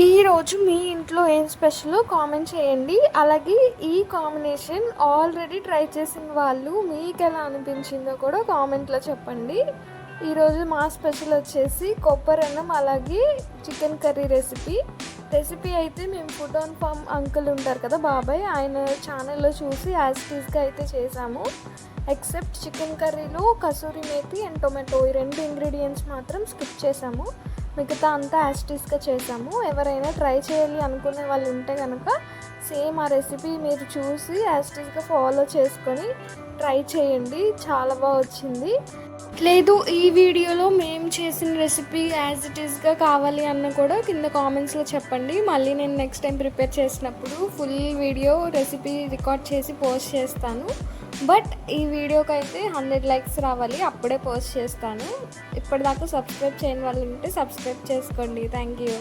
ఈరోజు మీ ఇంట్లో ఏం స్పెషలో కామెంట్ చేయండి. అలాగే ఈ కాంబినేషన్ ఆల్రెడీ ట్రై చేసిన వాళ్ళు మీకు ఎలా అనిపించిందో కూడా కామెంట్లో చెప్పండి. ఈరోజు మా స్పెషల్ వచ్చేసి కొబ్బరన్నం అలాగే చికెన్ కర్రీ రెసిపీ అయితే మేము ఫుడ్ ఆన్ ఫామ్ అంకుల్ ఉంటారు కదా బాబాయ్, ఆయన ఛానల్లో చూసి యాజ్ టీజ్గా అయితే చేసాము. ఎక్సెప్ట్ చికెన్ కర్రీలో కసూరి మేతి అండ్ టొమాటో ఈ 2 ఇంగ్రీడియంట్స్ మాత్రం స్కిప్ చేసాము. మిగతా అంతా యాస్టీస్గా చేసాము. ఎవరైనా ట్రై చేయాలి అనుకునే వాళ్ళు ఉంటే కనుక సేమ్ ఆ రెసిపీ మీరు చూసి యాస్టీస్గా ఫాలో చేసుకొని ట్రై చేయండి, చాలా బాగా వచ్చింది. లేదు ఈ వీడియోలో మేము చేసిన రెసిపీ యాజ్ ఇట్ ఈస్గా కావాలి అన్న కూడా కింద కామెంట్స్లో చెప్పండి. మళ్ళీ నేను నెక్స్ట్ టైం ప్రిపేర్ చేసినప్పుడు ఫుల్ వీడియో రెసిపీ రికార్డ్ చేసి పోస్ట్ చేస్తాను. బట్ ఈ వీడియోకి అయితే 100 లైక్స్ రావాలి, అప్పుడే పోస్ట్ చేస్తాను. ఇప్పటిదాకా సబ్స్క్రైబ్ చేయని వాళ్ళు ఉంటే సబ్స్క్రైబ్ చేసుకోండి. Thank you.